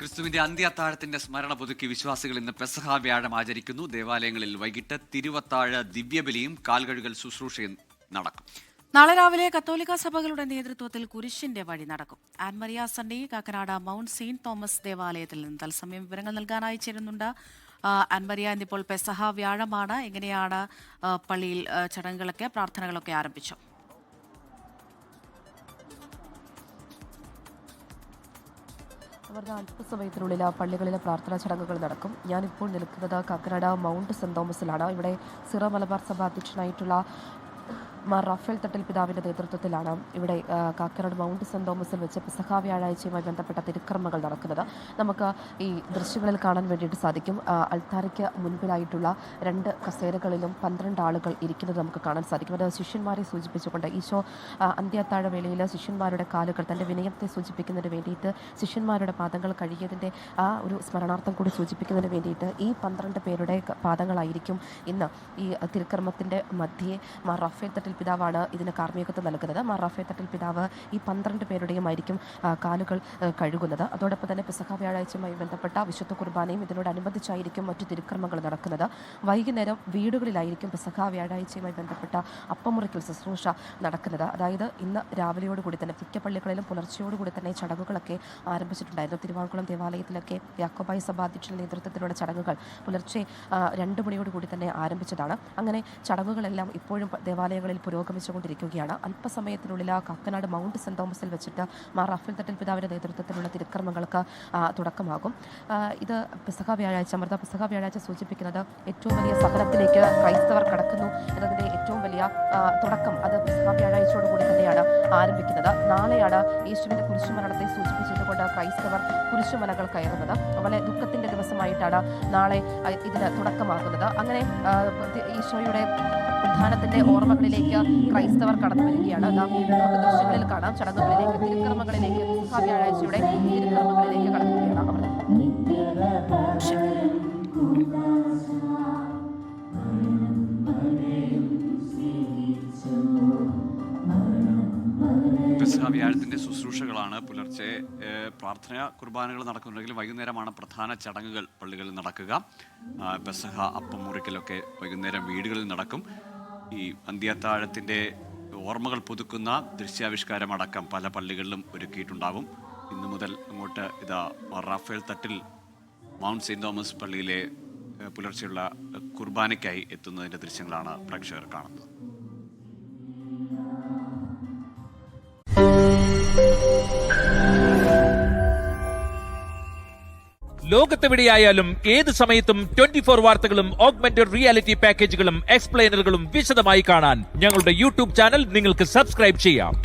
ക്രിസ്തുവിന്റെ അന്ത്യത്താഴത്തിന്റെ സ്മരണ പുതുക്കി വിശ്വാസികൾ ഇന്ന് പെസഹ വ്യാഴം ആചരിക്കുന്നു. ദേവാലയങ്ങളിൽ വൈകിട്ട് തിരുവത്താഴ ദിവ്യബലിയും കാൽകഴുകൽ ശുശ്രൂഷയും നടക്കും. നാളെ രാവിലെ കത്തോലിക്ക സഭകളുടെ നേതൃത്വത്തിൽ കുരിശിന്റെ വഴി നടക്കും. Ann Maria Sunny Kakkanad mount Saint Thomas ദേവാലയത്തിൽ നിന്ന് തത്സമയം വിവരങ്ങൾ നൽകാനായി ചേരുന്നുണ്ട്. ആൻമരിയ, ഇന്നിപ്പോൾ പെസഹ വ്യാഴമാണ്. എങ്ങനെയാണ് പള്ളിയിൽ ചടങ്ങുകളൊക്കെ, പ്രാർത്ഥനകളൊക്കെ ആരംഭിച്ചു? അവരുടെ അല്പസമയത്തിനുള്ളിൽ പള്ളികളിലെ പ്രാർത്ഥനാ ചടങ്ങുകൾ നടക്കും. ഞാനിപ്പോൾ നിൽക്കുന്നത് കാക്കനാട് മൗണ്ട് സെന്റ് തോമസിലാണ്. ഇവിടെ സിറോ മലബാർ സഭ അധ്യക്ഷനായിട്ടുള്ള മാർ റാഫേൽ തട്ടിൽ പിതാവിൻ്റെ നേതൃത്വത്തിലാണ് ഇവിടെ കാക്കനാട് മൗണ്ട് സെന്റ് തോമസിൽ വെച്ച് പെസഹ വ്യാഴാഴ്ചയുമായി ബന്ധപ്പെട്ട തിരുക്കർമ്മങ്ങൾ നടക്കുന്നത്. നമുക്ക് ഈ ദൃശ്യങ്ങളിൽ കാണാൻ വേണ്ടിയിട്ട് സാധിക്കും. അൾത്താരയ്ക്ക് മുൻപിലായിട്ടുള്ള 2 കസേരകളിലും 12 ആളുകൾ ഇരിക്കുന്നത് നമുക്ക് കാണാൻ സാധിക്കും. അത് ശിഷ്യന്മാരെ സൂചിപ്പിച്ചുകൊണ്ട് ഈശോ അന്ത്യത്താഴ വേളയിൽ ശിഷ്യന്മാരുടെ കാലുകൾ, തൻ്റെ വിനയത്തെ സൂചിപ്പിക്കുന്നതിന് വേണ്ടിയിട്ട് ശിഷ്യന്മാരുടെ പാദങ്ങൾ കഴുകിയതിൻ്റെ ആ ഒരു സ്മരണാർത്ഥം കൂടി സൂചിപ്പിക്കുന്നതിന് വേണ്ടിയിട്ട് ഈ 12 പേരുടെ പാദങ്ങളായിരിക്കും ഇന്ന് ഈ തിരുക്കർമ്മത്തിൻ്റെ മധ്യേ മാർ റാഫേൽ തട്ടിൽ പിതാവാണ് ഇതിന് കാർമ്മികത്വം നൽകുന്നത്. മാർ റാഫേൽ തട്ടിൽ പിതാവ് ഈ 12 പേരുടെയും ആയിരിക്കും കാലുകൾ കഴുകുന്നത്. അതോടൊപ്പം തന്നെ പെസഹ വ്യാഴാഴ്ചയുമായി ബന്ധപ്പെട്ട വിശുദ്ധ കുർബാനയും ഇതിനോടനുബന്ധിച്ചായിരിക്കും മറ്റു തിരുക്കർമ്മങ്ങൾ നടക്കുന്നത്. വൈകുന്നേരം വീടുകളിലായിരിക്കും പെസഹ വ്യാഴാഴ്ചയുമായി ബന്ധപ്പെട്ട അപ്പമുറിക്കൽ ശുശ്രൂഷ നടക്കുന്നത്. അതായത് ഇന്ന് രാവിലെയോടുകൂടി തന്നെ മിക്ക പള്ളികളിലും പുലർച്ചയോടുകൂടി തന്നെ ചടങ്ങുകളൊക്കെ ആരംഭിച്ചിട്ടുണ്ടായിരുന്നു. തിരുവാങ്കുളം ദേവാലയത്തിലൊക്കെ യാക്കോബായ സഭ അധ്യക്ഷന്റെ നേതൃത്വത്തിലുള്ള ചടങ്ങുകൾ പുലർച്ചെ 2 മണിയോടുകൂടി തന്നെ ആരംഭിച്ചതാണ്. അങ്ങനെ ചടങ്ങുകളെല്ലാം ഇപ്പോഴും ദേവാലയങ്ങളിൽ പുരോഗമിച്ചുകൊണ്ടിരിക്കുകയാണ്. അല്പസമയത്തിനുള്ളിൽ കാക്കനാട് മൗണ്ട് സെന്റ് തോമസിൽ വെച്ചിട്ട് മാർ റാഫേൽ തട്ടിൽ പിതാവിൻ്റെ നേതൃത്വത്തിലുള്ള തിരുക്കർമ്മങ്ങൾക്ക് തുടക്കമാകും. ഇത് പെസഹ വ്യാഴാഴ്ച, അമൃത പെസഹ വ്യാഴാഴ്ച സൂചിപ്പിക്കുന്നത് ഏറ്റവും വലിയ സഹനത്തിലേക്ക് ക്രൈസ്തവർ കടക്കുന്നു എന്നതിൻ്റെ ഏറ്റവും വലിയ തുടക്കം അത് പെസഹ വ്യാഴാഴ്ചയോടുകൂടി തന്നെയാണ് ആരംഭിക്കുന്നത്. നാളെയാണ് യേശുവിൻ്റെ കുരിശുമരണത്തെ സൂചിപ്പിച്ചതുകൊണ്ട് ക്രൈസ്തവർ കുരിശുമലകൾ കയറുന്നത്. അതുപോലെ ദുഃഖത്തിൻ്റെ ദിവസമായിട്ടാണ് നാളെ ഇതിന് തുടക്കമാകുന്നത്. അങ്ങനെ ഈശോയുടെ ഉത്ഥാനത്തിന്റെ ഓർമ്മകളിലേക്ക് ക്രൈസ്തവർ കടന്നു വരികയാണ്. നമുക്ക് ദൃശ്യങ്ങളിൽ കാണാം. ചടങ്ങുകളിലേക്ക്, തിരുക്കർമ്മങ്ങളിലേക്ക്, പെസഹ വ്യാഴാഴ്ചയുടെ തിരുക്കർമ്മങ്ങളിലേക്ക് കടക്കുകയാണ് അവർ. പെസഹ വ്യാഴത്തിന്റെ ശുശ്രൂഷകളാണ് പുലർച്ചെ പ്രാർത്ഥന കുർബാനകൾ നടക്കുന്നുണ്ടെങ്കിൽ വൈകുന്നേരമാണ് പ്രധാന ചടങ്ങുകൾ പള്ളികളിൽ നടക്കുക. പെസഹ അപ്പം മുറിക്കലൊക്കെ വൈകുന്നേരം വീടുകളിൽ നടക്കും. ഈ അന്ത്യത്താഴത്തിൻ്റെ ഓർമ്മകൾ പുതുക്കുന്ന ദൃശ്യാവിഷ്കാരമടക്കം പല പള്ളികളിലും ഒരുക്കിയിട്ടുണ്ടാവും. ഇന്നു മുതൽ അങ്ങോട്ട് ഇതാ Raphael Thattil mount Saint Thomas പള്ളിയിലെ പുലർച്ചെയുള്ള കുർബാനയ്ക്കായി എത്തുന്നതിൻ്റെ ദൃശ്യങ്ങളാണ് പ്രേക്ഷകർ കാണുന്നത്. ലോകത്തെവിടെയായാലും ഏത് സമയത്തും 24 വാർത്തകളും ഓഗ്മെന്റഡ് റിയാലിറ്റി പാക്കേജുകളും എക്സ്പ്ലെയിനറുകളും വിശദമായി കാണാൻ ഞങ്ങളുടെ യൂട്യൂബ് ചാനൽ നിങ്ങൾക്ക് സബ്സ്ക്രൈബ് ചെയ്യാം.